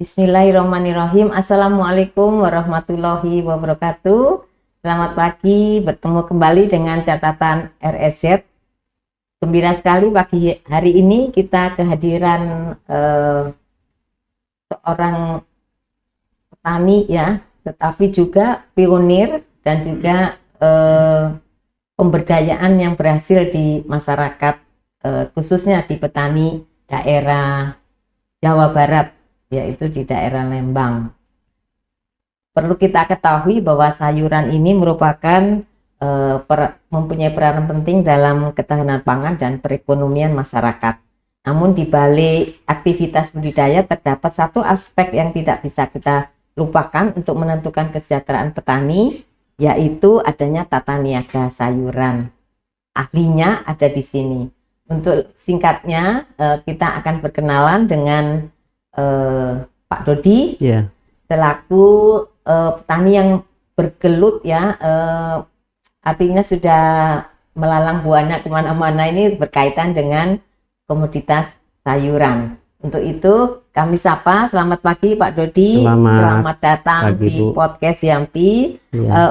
Bismillahirrahmanirrahim. Assalamualaikum warahmatullahi wabarakatuh. Selamat pagi, bertemu kembali dengan catatan RSZ. Gembira sekali pagi hari ini kita kehadiran seorang petani ya, tetapi juga pionir dan juga pemberdayaan yang berhasil di masyarakat, khususnya di petani daerah Jawa Barat, yaitu di daerah Lembang. Perlu kita ketahui bahwa sayuran ini merupakan mempunyai peranan penting dalam ketahanan pangan dan perekonomian masyarakat. Namun di balik aktivitas budidaya terdapat satu aspek yang tidak bisa kita lupakan untuk menentukan kesejahteraan petani, yaitu adanya tata niaga sayuran. Ahlinya ada di sini. Untuk singkatnya kita akan berkenalan dengan Pak Dodi, selaku petani yang bergelut ya, artinya sudah melalang buana kemana-mana ini berkaitan dengan komoditas sayuran. Untuk itu kami sapa, selamat pagi Pak Dodi, selamat datang pagi, di Bu. Podcast Yampi.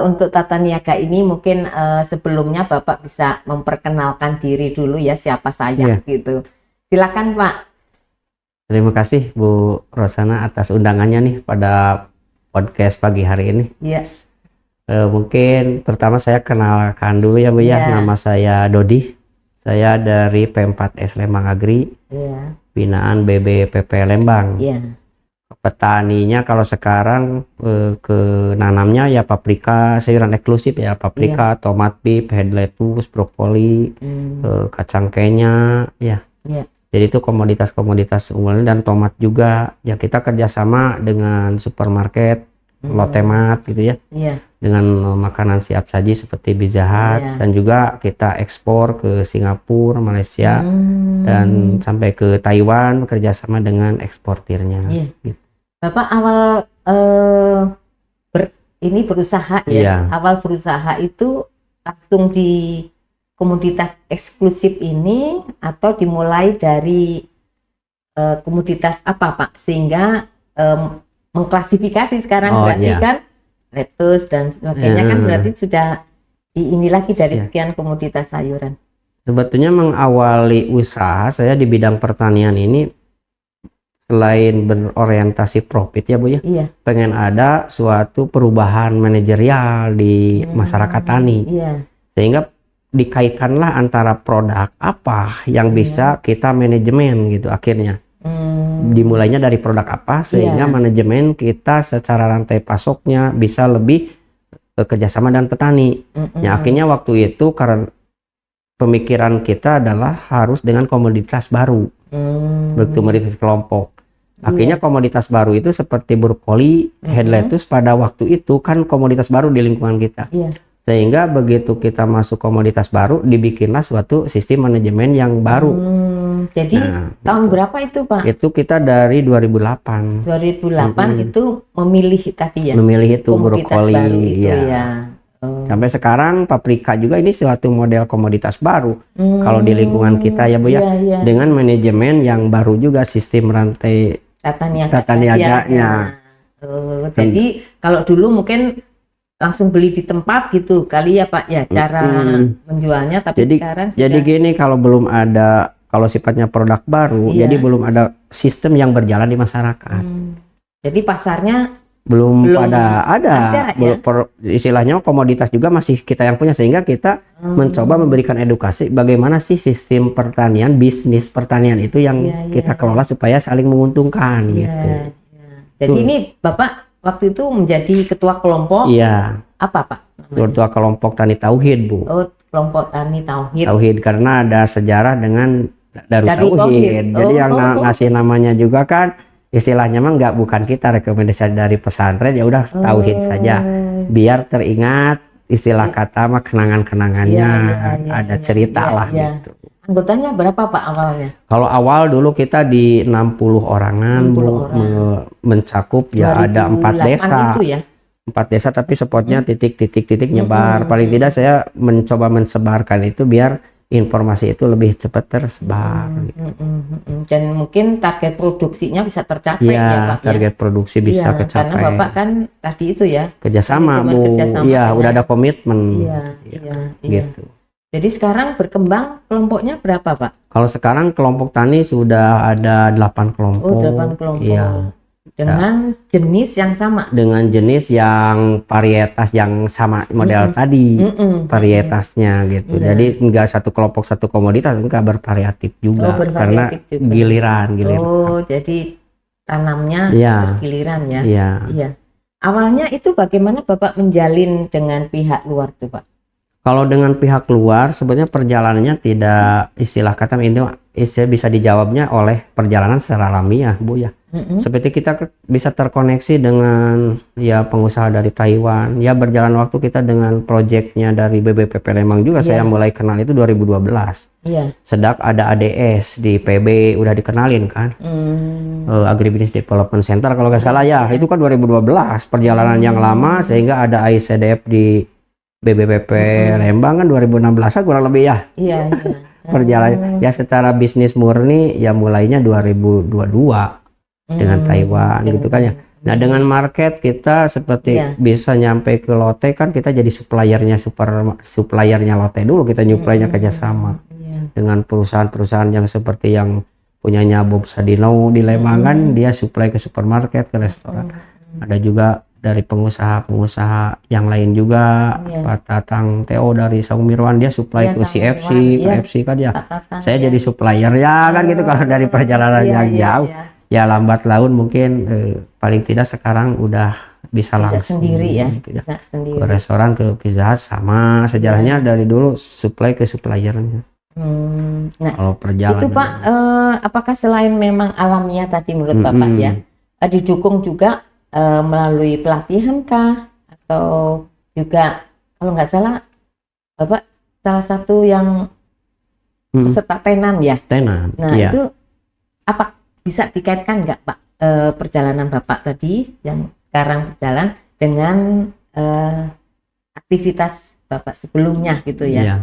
Untuk tata niaga ini mungkin sebelumnya Bapak bisa memperkenalkan diri dulu ya, siapa saya gitu. Silakan Pak. Terima kasih Bu Rosana atas undangannya nih pada podcast pagi hari ini. Mungkin pertama saya kenalkan dulu ya Bu ya. Nama saya Dodi. Saya dari P4S Lembang Agri. Binaan BBPP Lembang. Petaninya kalau sekarang ke nanamnya ya paprika, sayuran eksklusif ya, paprika, tomat pip, head lettuce, brokoli, kacang kenya ya. Jadi itu komoditas-komoditas unggulan, dan tomat juga ya, kita kerjasama dengan supermarket, Lotemat gitu ya, dengan makanan siap saji seperti Pizza Hut, dan juga kita ekspor ke Singapura, Malaysia, dan sampai ke Taiwan, kerjasama dengan eksportirnya. Gitu. Bapak awal berusaha ya, awal berusaha itu langsung di komoditas eksklusif ini atau dimulai dari komoditas apa Pak, sehingga mengklasifikasi sekarang berarti kan lettuce dan sebagainya kan berarti sudah ini lagi dari sekian komoditas sayuran. Sebetulnya mengawali usaha saya di bidang pertanian ini selain berorientasi profit ya Bu ya, pengen ada suatu perubahan manajerial di masyarakat tani, sehingga dikaitkanlah antara produk apa yang bisa kita manajemen gitu. Akhirnya dimulainya dari produk apa sehingga manajemen kita secara rantai pasoknya bisa lebih kerjasama dengan petani. Ya, akhirnya waktu itu karena pemikiran kita adalah harus dengan komoditas baru, komoditas kelompok. Akhirnya komoditas baru itu seperti brokoli, head lettuce pada waktu itu kan komoditas baru di lingkungan kita. Sehingga begitu kita masuk komoditas baru, dibikinlah suatu sistem manajemen yang baru. Jadi tahun berapa itu Pak? Itu kita dari 2008. 2008 itu memilih tadi ya? Memilih itu brokoli. Itu Sampai sekarang paprika juga ini suatu model komoditas baru. Kalau di lingkungan kita ya Bu ya, dengan manajemen yang baru juga, sistem rantai tata niaganya. Jadi kalau dulu mungkin langsung beli di tempat gitu kali ya Pak ya, cara menjualnya, tapi sekarang sudah... Jadi gini, kalau belum ada, kalau sifatnya produk baru, jadi belum ada sistem yang berjalan di masyarakat. Jadi pasarnya belum pada ada ya? Istilahnya komoditas juga masih kita yang punya, sehingga kita mencoba memberikan edukasi bagaimana sih sistem pertanian, bisnis pertanian itu yang kita kelola supaya saling menguntungkan gitu. Jadi ini Bapak waktu itu menjadi ketua kelompok apa Pak? Ketua kelompok Tani Tauhid Bu. Oh, kelompok Tani Tauhid. Tauhid karena ada sejarah dengan Darut Tauhid. Jadi yang ngasih namanya juga kan istilahnya mah bukan kita, rekomendasi dari pesantren, ya udah Tauhid saja. Biar teringat istilah kata mah kenangan-kenangannya, ada cerita lah gitu. Anggotanya berapa Pak awalnya? Kalau awal dulu kita di 60 orangan, mencakup ya ada 4 desa. Itu ya? 4 desa tapi spotnya titik-titik nyebar. Paling tidak saya mencoba mensebarkan itu biar informasi itu lebih cepat tersebar. Gitu. Dan mungkin target produksinya bisa tercapai Ya, ya Pak target produksi bisa kecapai. Karena Bapak kan tadi itu ya kerjasama Bu, iya udah ada komitmen. Iya. Gitu. Jadi sekarang berkembang kelompoknya berapa Pak? Kalau sekarang kelompok tani sudah ada 8 kelompok. Oh, 8 kelompok. Iya. Dengan jenis yang sama. Dengan jenis yang varietas yang sama model tadi, varietasnya gitu. Iya. Jadi enggak satu kelompok satu komoditas, enggak bervariatif juga, karena giliran. Oh, jadi tanamnya bergiliran ya. Iya. Awalnya itu bagaimana Bapak menjalin dengan pihak luar tuh Pak? Kalau dengan pihak luar sebenarnya perjalanannya tidak istilah kata ini bisa dijawabnya oleh perjalanan secara alamiah Bu ya. Seperti kita bisa terkoneksi dengan ya pengusaha dari Taiwan. Ya berjalan waktu kita dengan proyeknya dari BBPP Lembang juga saya mulai kenal itu 2012. Sedang ada ADS di PB udah dikenalin kan. Agribusiness Development Center kalau nggak salah ya. Itu kan 2012 perjalanan yang lama sehingga ada ICDF di BBPP Lembang kan 2016 kurang lebih ya. Iya. Perjalanan ya secara bisnis murni ya mulainya 2022 dengan Taiwan gitu kan ya. Nah dengan market kita seperti bisa nyampe ke Lotte kan kita jadi suppliernya Lotte dulu, kita nyuplainya kerjasama dengan perusahaan-perusahaan yang seperti yang punyanya Bob Sadino di Lembang kan dia supply ke supermarket, ke restoran. Ada juga dari pengusaha-pengusaha yang lain juga, Pak Tatang Teo dari Saung Mirwan dia supply ke CFC, KFC kan ya. Saya jadi supplier ya kan gitu kalau dari perjalanan yang jauh. Ya lambat laun mungkin paling tidak sekarang udah bisa langsung sendiri ya, gitu ya. Ke restoran, ke Pizza Hut sama sejarahnya dari dulu supply ke suppliernya. Nah, kalau perjalanan itu Pak, apakah selain memang alamiah tadi menurut Bapak ya, didukung juga melalui pelatihan kah atau juga kalau nggak salah Bapak salah satu yang peserta tenan ya? Tenan. Nah itu apa bisa dikaitkan nggak Pak perjalanan Bapak tadi yang sekarang berjalan dengan aktivitas Bapak sebelumnya gitu ya? Iya.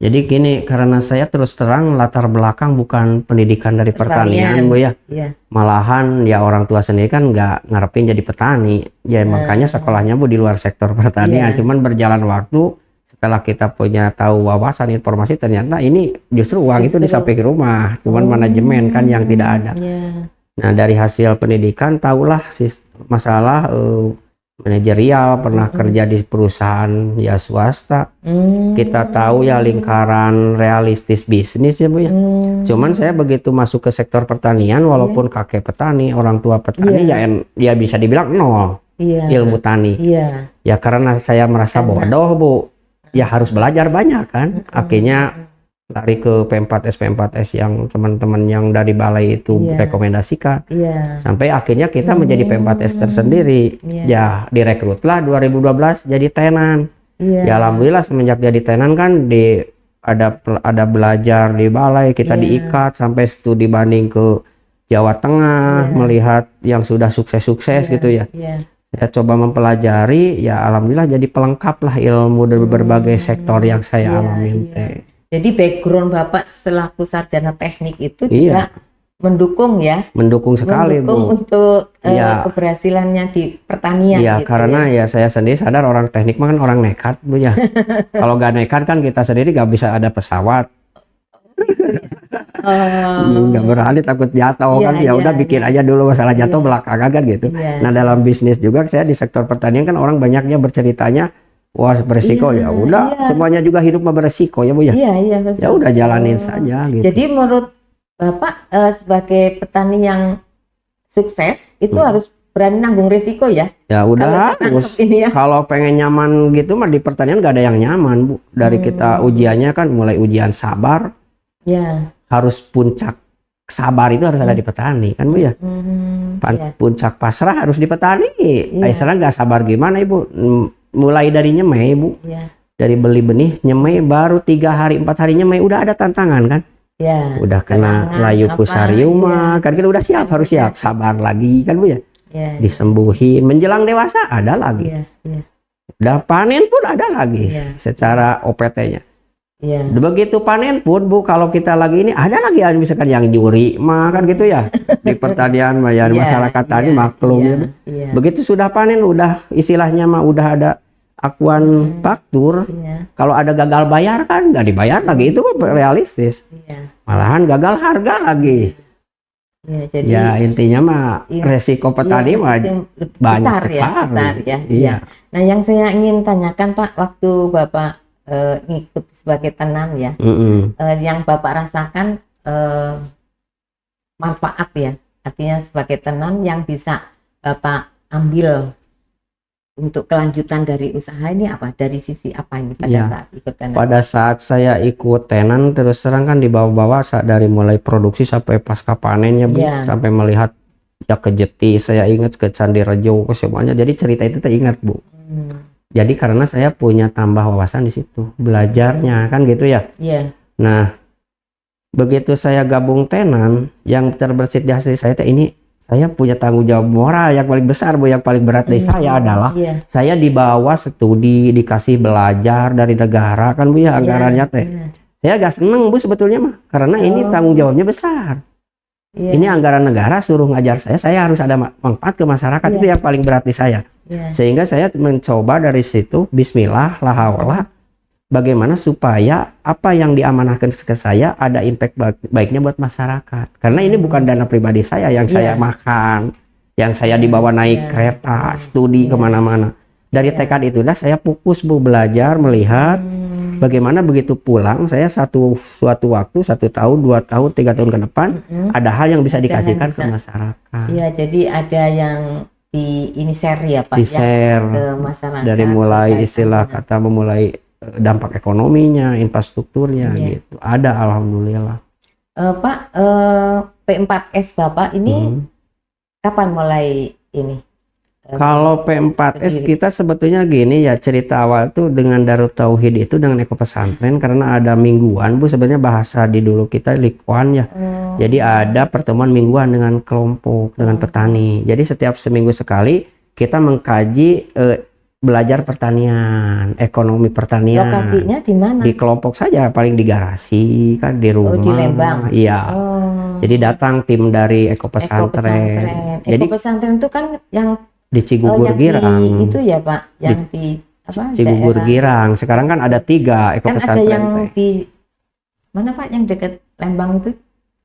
Jadi gini, karena saya terus terang latar belakang bukan pendidikan dari pertanian Bu ya. Malahan ya orang tua sendiri kan nggak ngarepin jadi petani. Ya makanya sekolahnya Bu di luar sektor pertanian. Cuman berjalan waktu setelah kita punya tahu wawasan informasi ternyata ini justru uang itu disampaikan rumah. Cuman manajemen kan yang tidak ada. Nah dari hasil pendidikan tahulah masalah manajerial, pernah kerja di perusahaan ya swasta. Kita tahu ya lingkaran realistis bisnis ya Bu ya. Cuman saya begitu masuk ke sektor pertanian walaupun kakek petani, orang tua petani ya bisa dibilang nol ilmu tani. Ya karena saya merasa bodoh Bu. Ya harus belajar banyak kan. Akhirnya lari ke P4S yang teman-teman yang dari balai itu rekomendasikan. Sampai akhirnya kita menjadi P4S tersendiri. Ya direkrutlah 2012 jadi tenan. Ya alhamdulillah semenjak jadi tenan kan ada belajar di balai, kita diikat sampai studi banding ke Jawa Tengah, melihat yang sudah sukses-sukses gitu ya. Saya coba mempelajari, ya alhamdulillah jadi pelengkap lah ilmu dari berbagai sektor yang saya alami. Jadi background Bapak selaku sarjana teknik itu juga mendukung ya? Mendukung sekali Bu. Untuk keberhasilannya di pertanian. Iya, gitu karena ya saya sendiri sadar orang teknik mah kan orang nekat Bu ya. Kalau nggak nekat kan kita sendiri nggak bisa ada pesawat. Nggak berani takut jatuh kan ya udah bikin aja dulu, masalah jatuh belakangan kan gitu. Nah dalam bisnis juga saya di sektor pertanian kan orang banyaknya berceritanya wah beresiko ya udah semuanya juga hidup mah beresiko ya Bu ya. Ya udah jalanin saja gitu. Jadi menurut Bapak sebagai petani yang sukses itu harus berani nanggung risiko ya? Ya udah harus. Kalau pengen nyaman gitu mah di pertanian gak ada yang nyaman Bu. Dari kita ujiannya kan mulai ujian sabar. Harus puncak sabar itu harus ada di petani kan Bu ya. Puncak pasrah harus di petani. Istilahnya nggak sabar gimana Ibu. Mulai dari nyemai Bu. Dari beli benih nyemai baru 3 hari 4 hari nyemai udah ada tantangan kan. Udah kena layu fusarium kan kita udah siap, harus siap, sabar lagi kan Bu ya. Disembuhin menjelang dewasa ada lagi. Udah panen pun ada lagi secara OPT-nya. Iya. Begitu panen pun Bu, kalau kita lagi ini ada lagi misalkan yang nyuri, kan gitu ya di pertanian ya, masyarakat tadi maklum ya. Begitu sudah panen, udah istilahnya mah udah ada akuan faktur. Kalau ada gagal bayar kan nggak dibayar lagi, itu realistis. Malahan gagal harga lagi. Jadi ya intinya mah resiko petani mah banyak besar ya. Nah, yang saya ingin tanyakan Pak, waktu Bapak ngikut sebagai tenam ya, yang Bapak rasakan manfaat ya, artinya sebagai tenam yang bisa Bapak ambil untuk kelanjutan dari usaha ini apa? Dari sisi apa ini pada saat ikut tenan? Pada saat saya ikut tenan, terus terang kan dibawa-bawa dari mulai produksi sampai pasca panennya Bu, sampai melihat ya ke Jeti, saya ingat ke Candi Rejo, ke semuanya. Jadi cerita itu teringat Bu. Jadi karena saya punya tambah wawasan di situ, belajarnya kan gitu ya. Nah, begitu saya gabung tenan, yang terbersit di hati saya ini, saya punya tanggung jawab moral yang paling besar Bu, yang paling berat dari saya adalah saya dibawa studi, dikasih belajar dari negara kan Bu ya, anggarannya teh. Saya gak seneng Bu sebetulnya mah, karena ini tanggung jawabnya besar. Ini anggaran negara suruh ngajar saya harus ada manfaat ke masyarakat, itu yang paling berat di saya. Sehingga saya mencoba dari situ, bismillah, la haula, bagaimana supaya apa yang diamanahkan ke saya ada impact baiknya buat masyarakat. Karena ini bukan dana pribadi saya yang saya makan, yang saya dibawa naik kereta, studi kemana-mana. Dari tekad itulah saya fokus Bu, belajar, melihat bagaimana begitu pulang saya suatu waktu 1 tahun, 2 tahun, 3 tahun ke depan ada hal yang bisa dikasihkan ke masyarakat. Iya, jadi ada yang ini share ya Pak, di-share ke masyarakat. Dari mulai istilah kata memulai dampak ekonominya, infrastrukturnya gitu. Ada alhamdulillah. Pak, P4S Bapak ini kapan mulai ini? Kalau P4S kita sebetulnya gini ya, cerita awal tuh dengan Darut Tauhid itu dengan Eko Pesantren, karena ada mingguan Bu, sebenarnya bahasa di dulu kita likuan ya. Jadi ada pertemuan mingguan dengan kelompok, dengan petani. Jadi setiap seminggu sekali kita mengkaji belajar pertanian, ekonomi pertanian. Lokasinya di mana? Di kelompok saja, paling di garasi kan, di rumah. Di Lembang. Iya. Jadi datang tim dari Eko Pesantren. Eko Pesantren itu kan yang di Cigugur Girang. Itu ya Pak, yang di apa? Cigugur Girang. Sekarang kan ada 3 Eko kan Pesantren. Ada yang di mana Pak, yang dekat Lembang itu?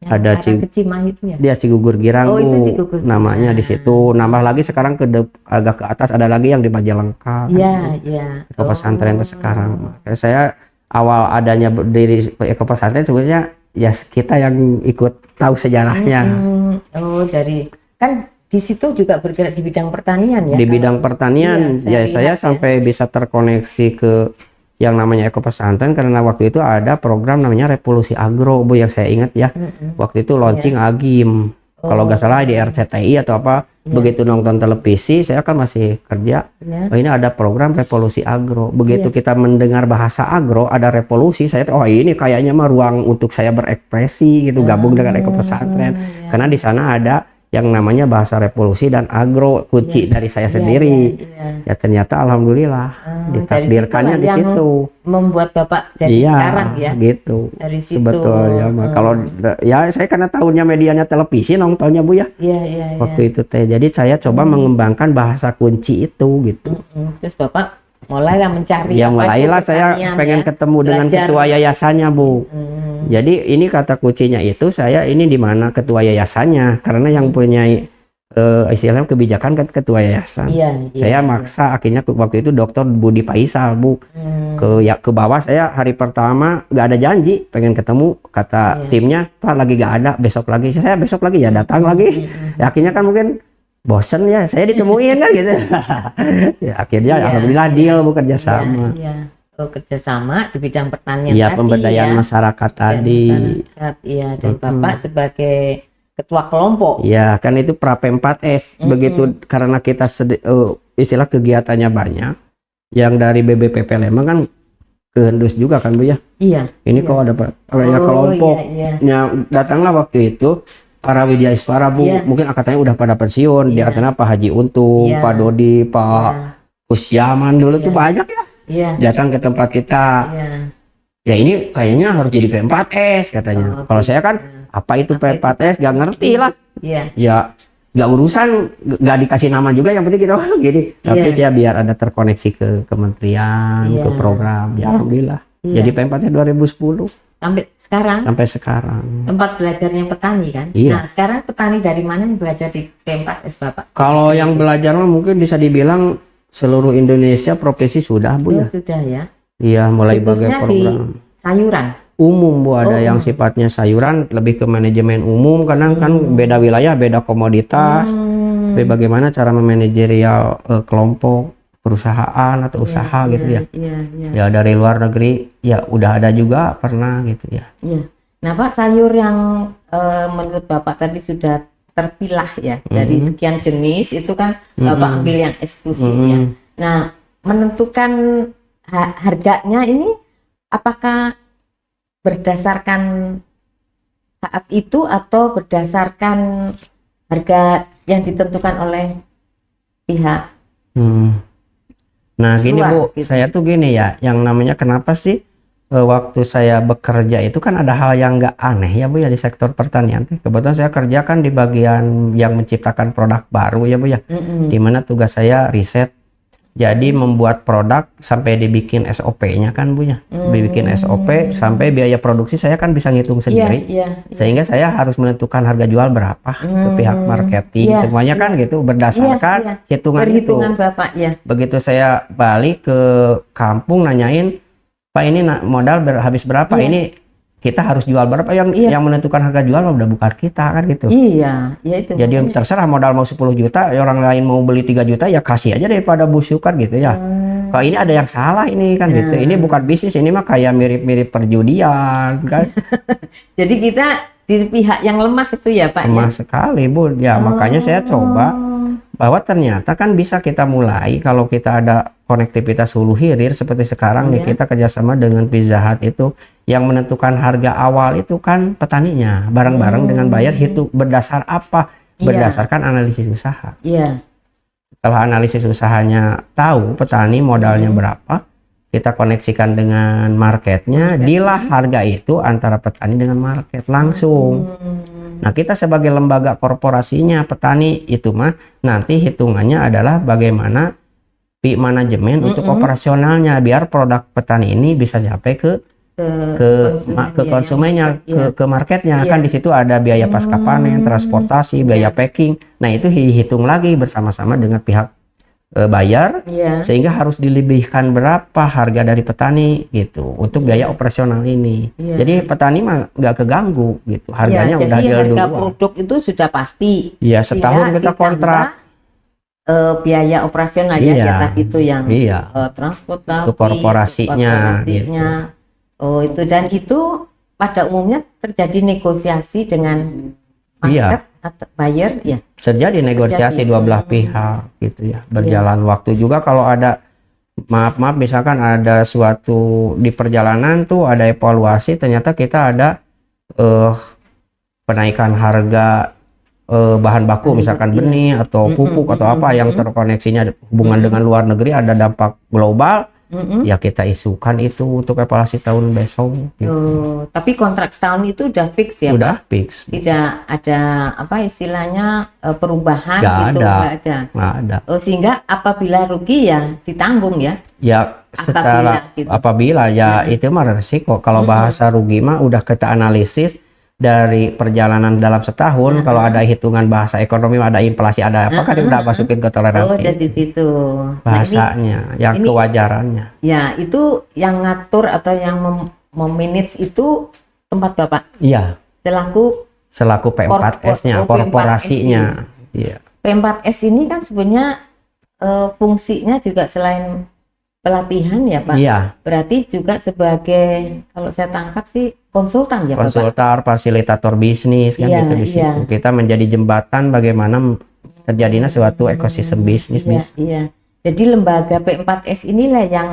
Yang ada Cimahi itu ya? Dia Cigugur Girang itu Cigugur. namanya di situ. Nambah lagi sekarang agak ke atas ada lagi yang di Majalengka. Iya. Eko Pesantren sekarang. Saya awal adanya berdiri Eko Pesantren sebenarnya ya kita yang ikut tahu sejarahnya. Dari kan di situ juga bergerak di bidang pertanian ya? Di bidang pertanian saya sampai bisa terkoneksi ke yang namanya Eko Pesantren karena waktu itu ada program namanya Revolusi Agro Bu, yang saya ingat ya. Waktu itu launching Agim. Kalau nggak salah di RCTI atau apa. Begitu nonton televisi, saya kan masih kerja. Ini ada program Revolusi Agro. Begitu kita mendengar bahasa agro, ada revolusi, saya ini kayaknya mah ruang untuk saya berekspresi gitu, gabung dengan Eko Pesantren. Karena di sana ada yang namanya bahasa revolusi dan agro, kunci dari saya sendiri. Ya ternyata alhamdulillah ditakdirkannya di situ. Membuat Bapak jadi sekarang ya. Gitu. Dari situ. Sebetulnya kalau ya saya karena tahunnya medianya televisi nontonnya Bu ya. Waktu itu teh. Jadi saya coba mengembangkan bahasa kunci itu gitu. Terus Bapak mulailah mencari. Ya mulailah saya pengen ketemu dengan ketua yayasannya Bu. Jadi ini kata kuncinya itu saya ini di mana ketua yayasannya, karena yang punya istilahnya kebijakan kan ketua yayasan. Saya maksa akhirnya waktu itu Dr. Budi Paisal Bu. Ke bawah saya hari pertama nggak ada janji pengen ketemu, kata timnya Pak lagi nggak ada, besok lagi. Saya besok lagi ya datang lagi. Ya, akhirnya kan mungkin bosen ya saya ditemuin kan gitu. Ya, akhirnya alhamdulillah deal Bu, kerjasama. Kerjasama di bidang pertanian tadi pemberdayaan masyarakat tadi. Dan Bapak sebagai ketua kelompok. Ya kan itu pra P4S. Begitu karena kita istilah kegiatannya banyak. Yang dari BBPP Lembang kan kehendus juga kan Bu ya. Ini kok ada kelompok. Datanglah waktu itu para Widyaiswara Bu, mungkin angkatannya udah pada pensiun. Di antaranya Pak Haji Untung, Pak Dodi, Pak Usyaman dulu tuh banyak ya. Datang ke tempat kita. ya ini kayaknya harus jadi P4S katanya. Kalau saya kan apa itu P4S gak ngerti lah. Iya. Ya nggak urusan, nggak dikasih nama juga, yang penting kita gini. Tapi ya biar ada terkoneksi ke kementerian, ke program. Ya alhamdulillah. Jadi P4S 2010 sampai sekarang. Tempat belajarnya petani kan. Nah sekarang petani dari mana yang belajar di P4S Bapak? Kalau yang belajar mungkin bisa dibilang seluruh Indonesia provinsi sudah Bu ya. Sudah ya. Iya, mulai bagai program di sayuran umum Bu, ada yang sifatnya sayuran lebih ke manajemen umum, karena kan beda wilayah beda komoditas. Tapi bagaimana cara memanajerial kelompok perusahaan atau usaha gitu ya. Ya dari luar negeri ya udah ada juga pernah gitu ya. Nah Pak, sayur yang menurut Bapak tadi sudah terpilah ya dari sekian jenis itu kan Bapak ambil yang eksklusif ya. Nah menentukan harganya ini apakah berdasarkan saat itu atau berdasarkan harga yang ditentukan oleh pihak Nah gini luar, Bu, gitu. saya tuh gini ya, yang namanya kenapa sih waktu saya bekerja itu kan ada hal yang nggak aneh ya Bu ya di sektor pertanian. Kebetulan saya kerja kan di bagian yang menciptakan produk baru ya Bu ya, dimana tugas saya riset. Jadi membuat produk sampai dibikin SOP-nya kan Bu ya, dibikin SOP sampai biaya produksi saya kan bisa ngitung sendiri, sehingga saya harus menentukan harga jual berapa ke pihak marketing, semuanya kan gitu berdasarkan hitungan itu. Bapak ya. Begitu saya balik ke kampung nanyain, Pak ini modal habis berapa, ini kita harus jual berapa, yang menentukan harga jual udah bukan kita kan gitu. Itu. Jadi terserah modal mau 10 juta, orang lain mau beli 3 juta ya kasih aja daripada busukan gitu ya. Kalau ini ada yang salah ini kan gitu. Ini bukan bisnis, ini mah kayak mirip-mirip perjudian kan. Jadi kita di pihak yang lemah itu ya Pak. Lemah sekali Bu. Ya makanya saya coba bahwa ternyata kan bisa kita mulai kalau kita ada konektivitas hulu hilir seperti sekarang nih, kita kerjasama dengan Pizza Hut itu. Yang menentukan harga awal itu kan petaninya, bareng-bareng dengan buyer, hitung berdasar apa? Berdasarkan analisis usaha. Setelah analisis usahanya tahu petani modalnya berapa, kita koneksikan dengan marketnya, dilah harga itu antara petani dengan market langsung. Nah kita sebagai lembaga korporasinya petani itu mah nanti hitungannya adalah bagaimana manajemen untuk operasionalnya biar produk petani ini bisa sampai ke konsumennya, ke marketnya. Kan di situ ada biaya pasca panen, transportasi, biaya packing. Nah itu dihitung lagi bersama-sama dengan pihak buyer, sehingga harus dilebihkan berapa harga dari petani gitu untuk biaya operasional ini. Jadi petani mah nggak keganggu gitu, harganya udah jadi harga produk itu sudah pasti. Iya, setahun kita kontrak. Biaya operasional ya tapi itu yang transportasi, untuk korporasinya gitu. Oh itu, dan itu pada umumnya terjadi negosiasi dengan market atau buyer ya. Terjadi negosiasi dua belah pihak gitu ya. Berjalan waktu juga kalau ada maaf misalkan ada suatu di perjalanan tuh ada evaluasi, ternyata kita ada penaikan harga bahan baku misalkan benih atau pupuk atau apa yang terkoneksinya hubungan dengan luar negeri, ada dampak global. Ya kita isukan itu untuk evaluasi tahun besok gitu. Tapi kontrak setahun itu udah fix ya udah Pak? Fix, tidak ada apa istilahnya perubahan nggak gitu, nggak ada. Sehingga apabila rugi ya ditanggung ya secara apabila itu mah resiko. Kalau bahasa rugi mah udah kita analisis dari perjalanan dalam setahun. Kalau ada hitungan bahasa ekonomi, ada inflasi, ada apa kan udah masukin ke toleransi. Jadi situ bahasanya yang kewajarannya. Ya itu yang ngatur atau yang memanage itu tempat Bapak. Iya. Selaku P4S-nya, korporasinya. Iya. P4S ini kan sebenarnya fungsinya juga selain pelatihan ya Pak. Iya. Berarti juga sebagai, kalau saya tangkap sih konsultan ya Pak. Konsultan, fasilitator bisnis kan gitu di situ. Kita menjadi jembatan bagaimana terjadinya suatu ekosistem bisnis. Iya. Jadi lembaga P4S inilah yang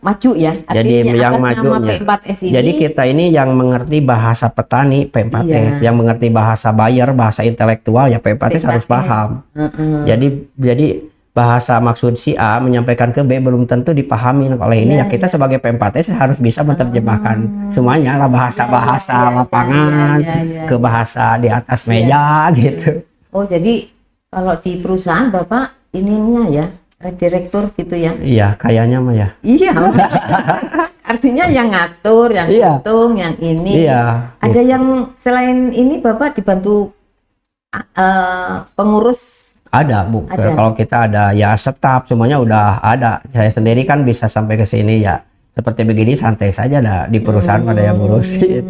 maju ya. Jadi yang majunya. P4S ini, jadi kita ini yang mengerti bahasa petani P4S, yang mengerti bahasa buyer, bahasa intelektual ya P4S harus paham. Jadi bahasa maksud si A menyampaikan ke B belum tentu dipahami oleh ini, ya kita sebagai P4S harus bisa menerjemahkan semuanya lah, bahasa lapangan ke bahasa di atas meja gitu. Oh, jadi kalau di perusahaan Bapak ininya ya direktur gitu ya? Iya, kayaknya mah ya. Iya. Artinya yang ngatur, yang hitung, yang ini. Iya. Ada yang selain ini Bapak dibantu pengurus? Ada Bu. Kalau kita ada ya staf semuanya udah ada. Saya sendiri kan bisa sampai ke sini ya. Seperti begini santai saja dah, di perusahaan ada yang ngurusin.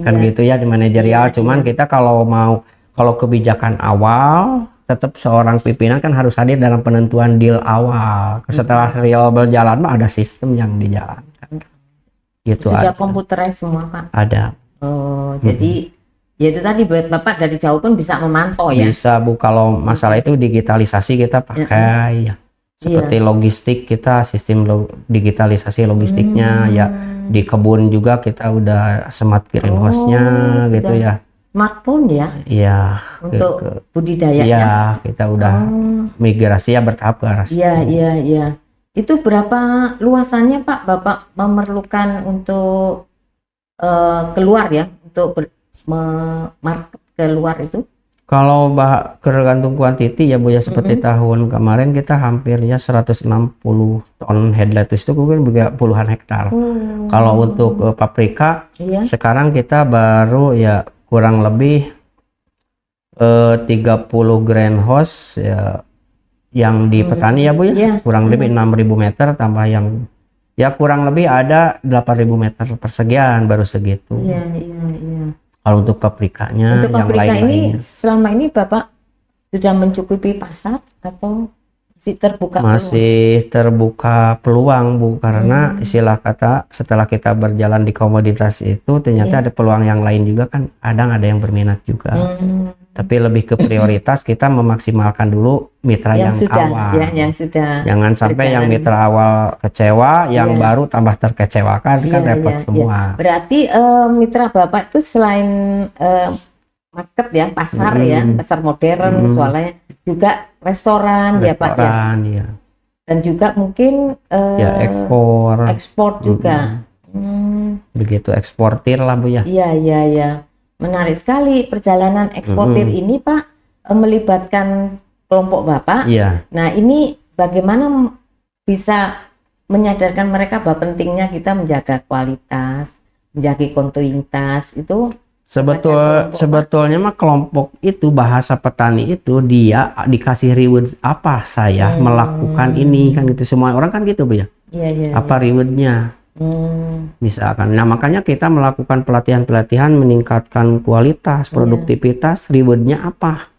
Kan gitu ya di manajerial. Cuman kita kalau kebijakan awal tetap seorang pimpinan kan harus hadir dalam penentuan deal awal. Setelah real berjalan mah ada sistem yang dijalankan. Gitu sudah aja. Komputeris semua Pak? Ada. Oh, jadi ya itu tadi buat Bapak dari jauh pun bisa memantau ya? Bisa Bu, kalau masalah itu digitalisasi kita pakai ya. Seperti logistik kita sistem digitalisasi logistiknya ya. Di kebun juga kita udah smart greenhouse-nya gitu ya. Smartphone ya? Iya. Untuk budidaya ya? Iya, kita udah migrasi ya bertahap ke arah situ. Iya. Itu berapa luasannya Pak Bapak memerlukan untuk keluar ya? Untuk market keluar itu? Kalau tergantung kuantiti ya Bu ya, seperti tahun kemarin kita hampir ya 160 ton headlight itu mungkin puluhan hektar. Kalau untuk paprika sekarang kita baru ya kurang lebih 30 greenhouse ya yang di petani ya Bu ya, kurang lebih 6.000 meter tambah yang ya kurang lebih ada 8.000 meter persegian baru segitu. Iya. Kalau untuk paprikanya, untuk yang paprika lain-lainnya. Selama ini Bapak sudah mencukupi pasar atau masih terbuka? Masih terbuka peluang Bu, karena istilah kata setelah kita berjalan di komoditas itu ternyata ada peluang yang lain juga kan, ada yang berminat juga. Tapi lebih ke prioritas kita memaksimalkan dulu mitra yang awal. Yang sudah. Jangan sampai yang mitra awal kecewa, yang baru tambah terkecewakan kan repot semua. Berarti mitra Bapak itu selain market ya, pasar ya, pasar modern soalnya juga restoran ya Pak ya. Iya. Dan juga mungkin ya ekspor juga. Begitu eksportir lah Bu ya. Iya. Menarik sekali perjalanan eksportir ini Pak, melibatkan kelompok Bapak. Iya. Nah ini bagaimana bisa menyadarkan mereka bahwa pentingnya kita menjaga kualitas, menjaga kontinuitas itu. Sebetulnya mah kelompok itu bahasa petani itu dia dikasih reward apa saya melakukan ini kan gitu, semua orang kan gitu Bu ya. Iya. Apa rewardnya? Misalkan, nah makanya kita melakukan pelatihan meningkatkan kualitas, produktivitas, rewardnya apa?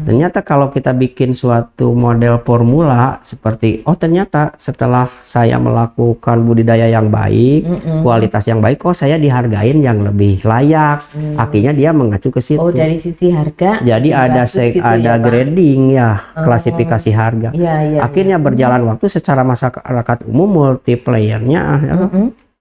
Ternyata kalau kita bikin suatu model formula seperti, oh ternyata setelah saya melakukan budidaya yang baik, kualitas yang baik, oh saya dihargain yang lebih layak. Akhirnya dia mengacu ke situ. Oh dari sisi harga. Jadi ada grading ya, klasifikasi harga. Akhirnya berjalan waktu secara masyarakat umum multiplayernya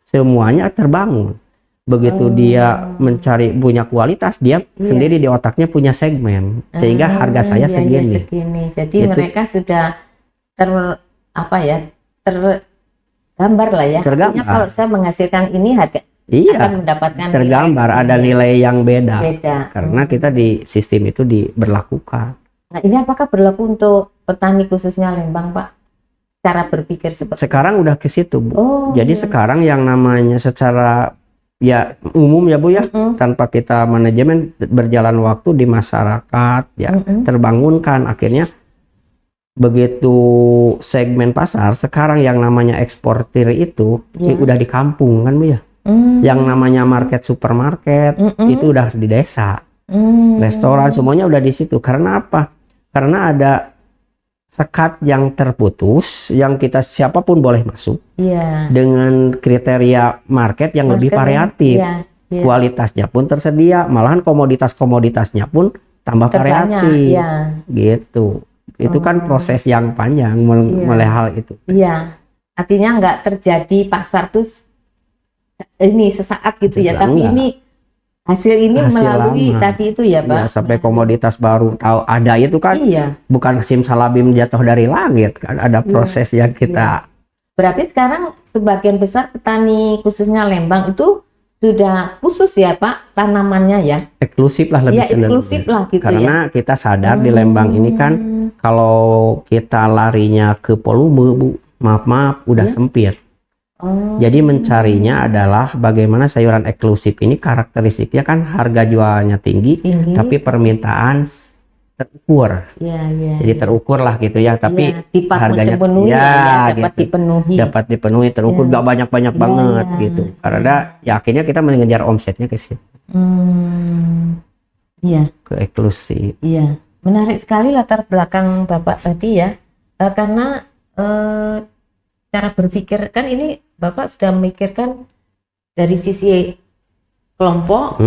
semuanya terbangun. Begitu dia mencari punya kualitas, dia sendiri di otaknya punya segmen, sehingga harga saya segini. Jadi mereka sudah tergambar lah ya. Tergambar. Kalau saya menghasilkan ini harga akan mendapatkan tergambar ada nilai yang beda. Karena kita di sistem itu diberlakukan. Nah ini apakah berlaku untuk petani khususnya Lembang Pak? Cara berpikir seperti sekarang udah ke situ Bu. Jadi sekarang yang namanya secara ya umum ya Bu ya, tanpa kita manajemen berjalan waktu di masyarakat ya terbangunkan, akhirnya begitu segmen pasar sekarang yang namanya eksportir itu udah di kampung kan Bu ya. Yang namanya market supermarket itu udah di desa, restoran semuanya udah di situ. Karena apa? Karena ada sekat yang terputus, yang kita siapapun boleh masuk dengan kriteria market yang lebih variatif, kualitasnya pun tersedia, malahan komoditasnya pun tambah variatif, gitu. Itu kan proses yang panjang mulai hal itu. Iya, artinya nggak terjadi pasar tuh ini sesaat gitu ya, tapi ini hasil ini Hasil melalui lama. tadi itu ya Pak. Ya, sampai komoditas baru tahu ada itu kan, Iya. bukan simsalabim jatuh dari langit kan, ada proses yang kita. Berarti sekarang sebagian besar petani khususnya Lembang itu sudah khusus ya Pak tanamannya ya. Eksklusif lah lebih Ya eksklusif lah gitu karena ya. kita sadar di Lembang ini kan kalau kita larinya ke volume Bu, maaf udah sempit. Jadi mencarinya adalah bagaimana sayuran eksklusif ini karakteristiknya kan harga jualnya tinggi. Tapi permintaan terukur. Jadi terukur lah gitu ya, tapi harganya dapat dipenuhi terukur, gak banyak-banyak banget gitu. Karena ya akhirnya kita mengejar omsetnya ke situ. Ke eksklusif. Iya, menarik sekali latar belakang Bapak tadi ya. Karena cara berpikir kan ini Bapak sudah memikirkan dari sisi kelompok,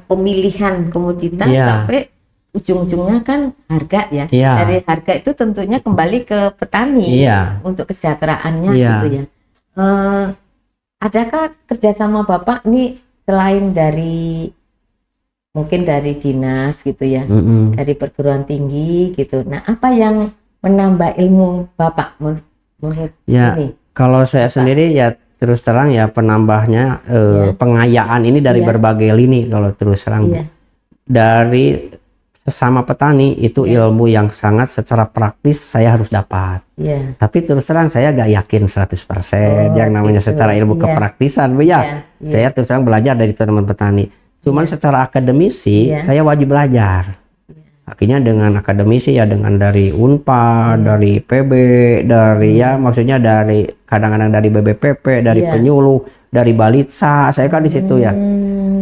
pemilihan komoditas sampai ujung-ujungnya kan harga ya. Dari harga itu tentunya kembali ke petani untuk kesejahteraannya gitu ya. Adakah kerjasama Bapak nih selain dari mungkin dari dinas gitu ya, dari perguruan tinggi gitu. Nah, apa yang menambah ilmu Bapak menurut ini? Kalau saya sendiri ya terus terang ya penambahnya pengayaan ini dari berbagai lini kalau terus terang. Dari sesama petani itu ilmu yang sangat secara praktis saya harus dapat. Tapi terus terang saya gak yakin 100% yang namanya secara ilmu kepraktisan Bu ya. Saya terus terang belajar dari teman petani. Cuman secara akademisi saya wajib belajar. Akhirnya dengan akademisi ya dengan dari Unpad, dari PB, dari ya maksudnya dari kadang-kadang dari BBPP, dari penyuluh, dari Balitsa, saya kan di situ ya.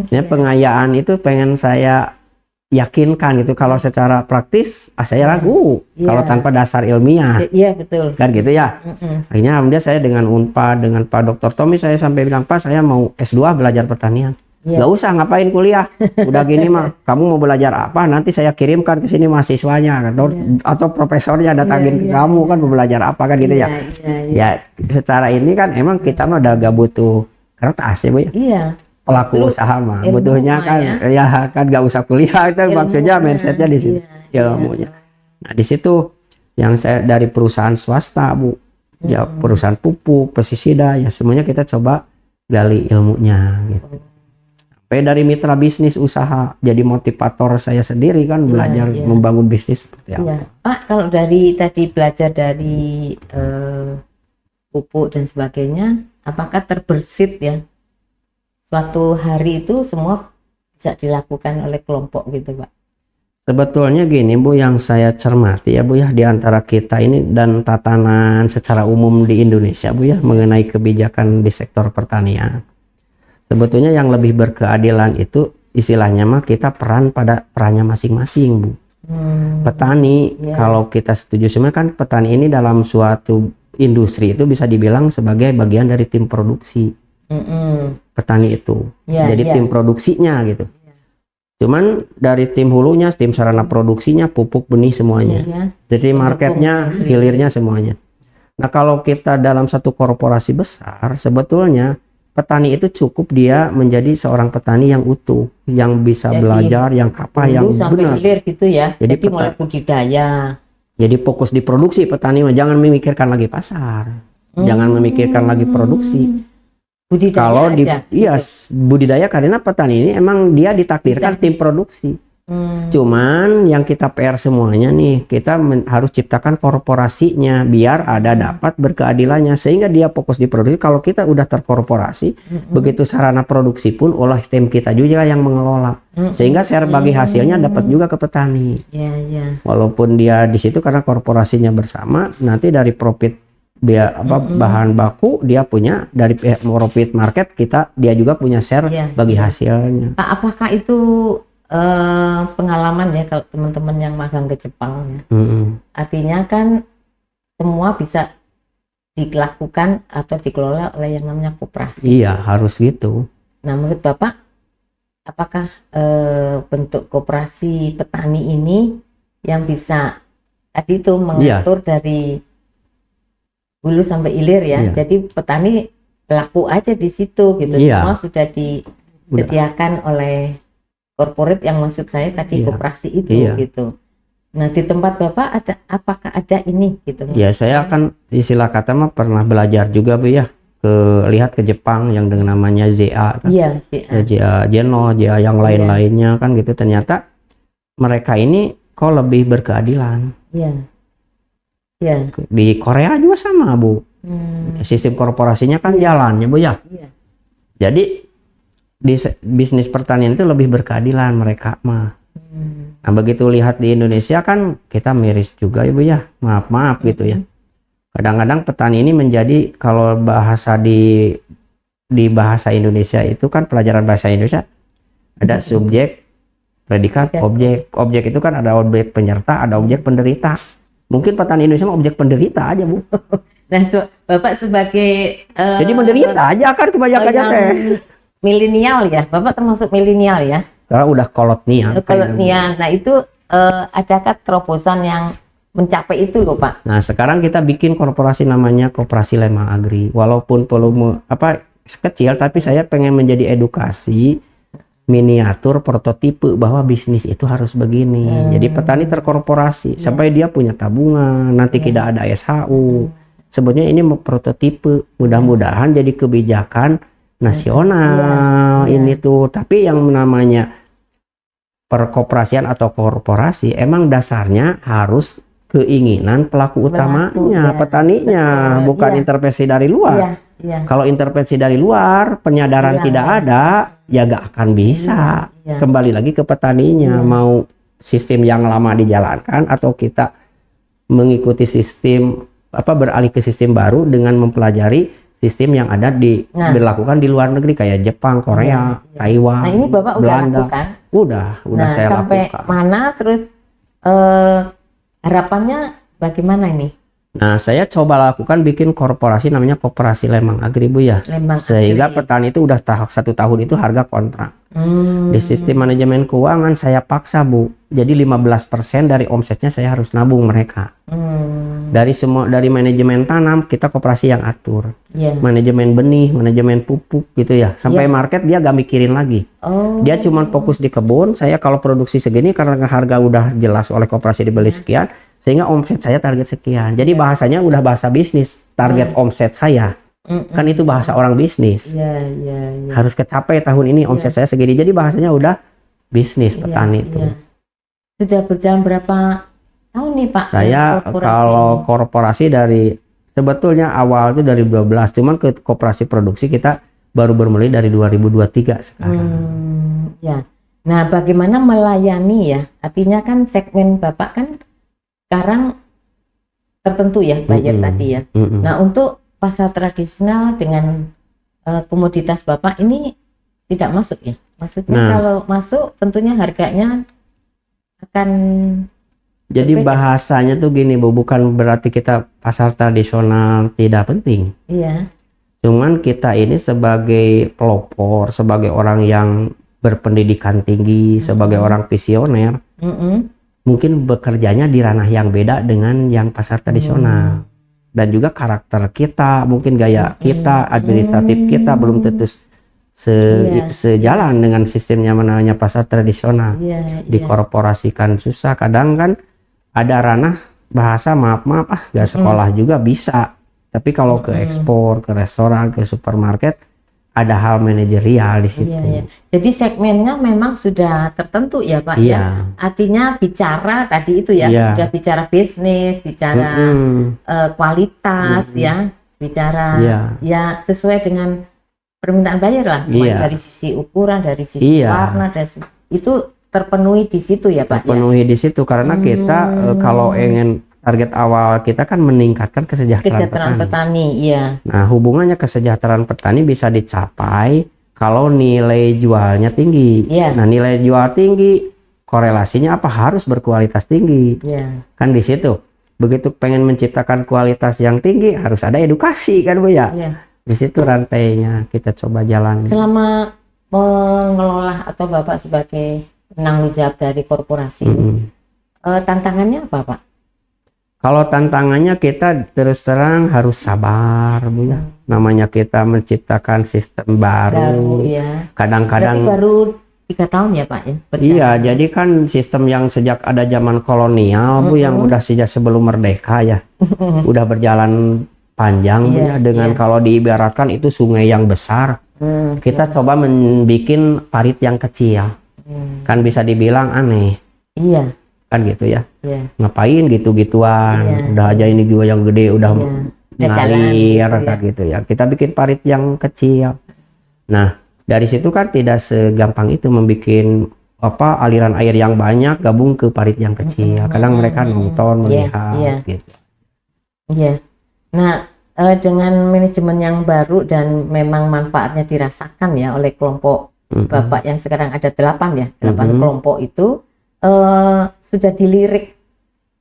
Jadi pengayaan itu pengen saya yakinkan itu kalau secara praktis saya ragu kalau tanpa dasar ilmiah. Iya betul. Kan gitu ya. Akhirnya alhamdulillah saya dengan Unpad, dengan Pak Dr. Tommy saya sampai bilang Pak saya mau S2 belajar pertanian. Gak usah ngapain kuliah, udah gini mah kamu mau belajar apa nanti saya kirimkan ke sini mahasiswanya atau profesornya datangin ke kamu kan mau belajar apa kan gitu ya. Ya secara ini kan emang kita mah udah gak butuh kertas ya Bu ya. Pelaku usaha mah butuhnya kan ya kan gak usah kuliah itu maksudnya mindsetnya di situ ilmunya. Nah di situ yang saya dari perusahaan swasta Bu ya perusahaan pupuk pestisida ya semuanya kita coba gali ilmunya gitu. Dari mitra bisnis usaha jadi motivator saya sendiri kan belajar membangun bisnis seperti apa. Pak kalau dari tadi belajar dari pupuk dan sebagainya apakah terbersit ya suatu hari itu semua bisa dilakukan oleh kelompok gitu Pak? Sebetulnya gini Bu yang saya cermati ya Bu ya di antara kita ini dan tatanan secara umum di Indonesia Bu ya mengenai kebijakan di sektor pertanian. Sebetulnya yang lebih berkeadilan itu istilahnya mah kita perannya masing-masing Bu. Petani kalau kita setuju semua kan petani ini dalam suatu industri itu bisa dibilang sebagai bagian dari tim produksi. Petani itu jadi tim produksinya gitu. Cuman dari tim hulunya, tim sarana produksinya, pupuk, benih semuanya. Jadi marketnya, hilirnya semuanya. Nah kalau kita dalam satu korporasi besar sebetulnya petani itu cukup dia menjadi seorang petani yang utuh, yang bisa belajar, yang kapal, yang benar. Hilir gitu ya. Jadi mulai budidaya. Jadi fokus di produksi petani, jangan memikirkan lagi pasar, jangan memikirkan lagi produksi. Budidaya kalau di aja, budidaya karena petani ini emang dia ditakdirkan tim produksi. Cuman yang kita PR semuanya nih, kita harus ciptakan korporasinya biar ada dapat berkeadilannya sehingga dia fokus di produksi. Kalau kita udah terkorporasi, begitu sarana produksi pun oleh tim kita juga yang mengelola, sehingga share bagi hasilnya dapat juga ke petani. Walaupun dia di situ karena korporasinya bersama, nanti dari profit dia bahan baku dia punya, dari profit market dia juga punya share bagi hasilnya. Apakah itu pengalaman ya kalau teman-teman yang magang ke Jepang ya. Artinya kan semua bisa dilakukan atau dikelola oleh yang namanya koperasi. Iya harus gitu. Nah menurut Bapak apakah bentuk koperasi petani ini yang bisa tadi itu mengatur dari hulu sampai hilir ya. Jadi petani pelaku aja di situ gitu. Semua sudah disediakan oleh korporat yang maksud saya tadi Iya. koperasi itu Iya. gitu. Nah di tempat Bapak ada, apakah ada ini gitu? Ya saya kan istilah kata mah pernah belajar juga Bu ya, lihat ke Jepang yang dengan namanya ZA kan. Iya, JA Geno, JA yang lain-lainnya kan gitu, ternyata mereka ini kok lebih berkeadilan. Iya. Iya. Di Korea juga sama Bu. Sistem korporasinya kan jalan ya Bu ya. Iya. Jadi di bisnis pertanian itu lebih berkeadilan mereka mah. Nah begitu lihat di Indonesia kan kita miris juga ya Bu ya, maaf gitu ya. Kadang-kadang petani ini menjadi, kalau bahasa di bahasa Indonesia itu kan pelajaran bahasa Indonesia ada subjek, predikat, objek. Objek itu kan ada objek penyerta, ada objek penderita. Mungkin petani Indonesia mah objek penderita aja Bu. Nah Bapak sebagai jadi menderita aja kan kebanyakannya teh. Milenial ya, Bapak termasuk milenial ya? Karena udah kolotnial. Kolotnial. Nah itu adakah terobosan yang mencapai itu loh Pak? Nah sekarang kita bikin korporasi namanya Koperasi Lembang Agri. Walaupun volume kecil, tapi saya pengen menjadi edukasi miniatur prototipe bahwa bisnis itu harus begini. Jadi petani terkorporasi sampai dia punya tabungan, nanti tidak ada SHU. Sebetulnya ini prototipe, mudah-mudahan jadi kebijakan nasional ini tuh. Tapi yang namanya perkoperasian atau korporasi emang dasarnya harus keinginan pelaku utamanya, petaninya, bukan intervensi dari luar. Kalau intervensi dari luar, penyadaran tidak ada, ya gak akan bisa. Kembali lagi ke petaninya, mau sistem yang lama dijalankan atau kita mengikuti sistem beralih ke sistem baru dengan mempelajari sistem yang ada dilakukan di luar negeri kayak Jepang, Korea, Taiwan, nah ini Bapak Belanda. Udah saya sampai lakukan. Mana terus harapannya bagaimana ini? Nah, saya coba lakukan bikin korporasi namanya Koperasi Lembang Agri Bu ya. Sehingga petani itu udah 1 tahun itu harga kontrak. Di sistem manajemen keuangan saya paksa Bu. Jadi 15% dari omsetnya saya harus nabung mereka. Dari manajemen tanam kita koperasi yang atur. Manajemen benih, manajemen pupuk gitu ya. Sampai market dia gak mikirin lagi. Dia cuma fokus di kebun. Saya kalau produksi segini karena harga udah jelas oleh koperasi dibeli sekian. Sehingga omset saya target sekian. Jadi bahasanya udah bahasa bisnis. Target omset saya. Kan itu bahasa orang bisnis. Harus kecapai tahun ini omset saya segini. Jadi bahasanya udah bisnis petani itu. Sudah berjalan berapa tahun nih Pak? Saya kalau korporasi dari sebetulnya awal itu dari 12. Cuman ke koperasi produksi kita baru bermulai dari 2023 sekarang. Nah bagaimana melayani ya? Artinya kan segmen Bapak kan sekarang tertentu ya buyer tadi ya. Nah untuk pasar tradisional dengan komoditas Bapak ini tidak masuk ya? Maksudnya kalau masuk tentunya harganya akan jadi berbeda. Bahasanya tuh gini Bu, bukan berarti kita pasar tradisional tidak penting. Cuman kita ini sebagai pelopor, sebagai orang yang berpendidikan tinggi, sebagai orang visioner, mungkin bekerjanya di ranah yang beda dengan yang pasar tradisional. Dan juga karakter kita, mungkin gaya kita, administratif kita belum tentu sejalan dengan sistemnya namanya pasar tradisional. Dikorporasikan susah, kadang kan ada ranah bahasa maaf gak sekolah juga bisa. Tapi kalau ke ekspor, ke restoran, ke supermarket, ada hal manajerial di situ. Jadi segmennya memang sudah tertentu ya Pak ya. Artinya bicara tadi itu ya, sudah bicara bisnis, bicara kualitas ya, bicara ya sesuai dengan permintaan buyer lah. Dari sisi ukuran, dari sisi warna, itu terpenuhi di situ ya Pak. Terpenuhi di situ karena kita kalau ingin target awal kita kan meningkatkan kesejahteraan petani. Nah, hubungannya kesejahteraan petani bisa dicapai kalau nilai jualnya tinggi. Nah, nilai jual tinggi, korelasinya apa? Harus berkualitas tinggi. Kan di situ. Begitu pengen menciptakan kualitas yang tinggi, harus ada edukasi kan Bu ya. Di situ rantainya kita coba jalan. Selama mengelola atau Bapak sebagai penanggung jawab dari korporasi, tantangannya apa Pak? Kalau tantangannya kita terus terang harus sabar, Bu ya. Namanya kita menciptakan sistem baru. Ya. Kadang-kadang Berarti baru 3 tahun ya Pak ya? Berjalan. Iya, jadi kan sistem yang sejak ada zaman kolonial, Bu, yang udah sejak sebelum merdeka ya. Udah berjalan panjang, Bu ya, dengan kalau diibaratkan itu sungai yang besar. Kita coba membuat parit yang kecil. Kan bisa dibilang aneh. Iya. Kan gitu ya. Iya. Ngapain gitu-gituan, udah aja ini juga yang gede udah ngalir kan gitu ya. Kita bikin parit yang kecil. Nah, dari situ kan tidak segampang itu membuat aliran air yang banyak gabung ke parit yang kecil. Kadang mereka nonton, melihat gitu. Iya. Nah, dengan manajemen yang baru dan memang manfaatnya dirasakan ya oleh kelompok Bapak yang sekarang ada 8 kelompok itu sudah dilirik.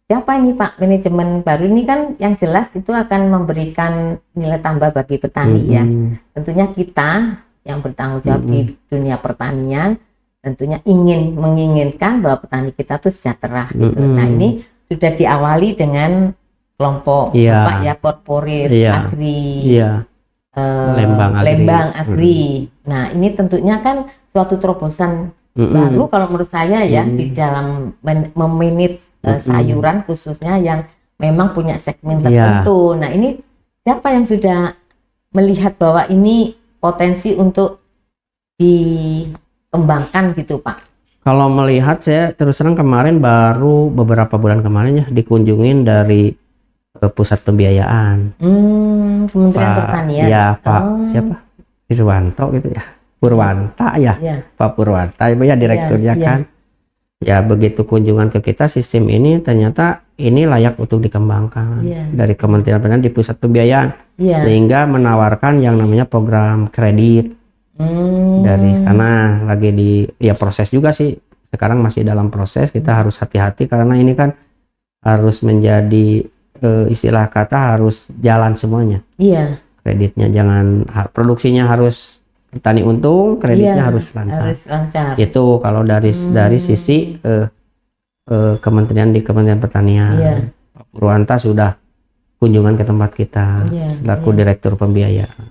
Siapa ini Pak manajemen baru ini, kan yang jelas itu akan memberikan nilai tambah bagi petani ya. Tentunya kita yang bertanggung jawab di dunia pertanian tentunya menginginkan bahwa petani kita tuh sejahtera gitu. Nah, ini sudah diawali dengan kelompok Bapak ya, corporate agri, Lembang Agri. Nah, ini tentunya kan suatu terobosan baru kalau menurut saya ya, di dalam memanage sayuran khususnya yang memang punya segmen tertentu. Nah, ini siapa yang sudah melihat bahwa ini potensi untuk dikembangkan gitu Pak? Kalau melihat, saya terus terang kemarin baru beberapa bulan kemarin ya dikunjungin dari pusat pembiayaan. Kementerian Pertanian. Ya Pak siapa? Irwanto gitu ya. Purwanta ya, Pak Purwanta ya direkturnya kan. Ya begitu kunjungan ke kita, sistem ini ternyata ini layak untuk dikembangkan dari Kementerian Pertanian di pusat pembiayaan, sehingga menawarkan yang namanya program kredit. Dari sana lagi proses juga sih, sekarang masih dalam proses. Kita harus hati-hati karena ini kan harus menjadi istilah kata harus jalan semuanya. Kreditnya jangan, produksinya harus petani untung, kreditnya harus lancar. Itu kalau dari sisi kementerian di Kementerian Pertanian. Pak Purwanta sudah kunjungan ke tempat kita selaku direktur pembiayaan.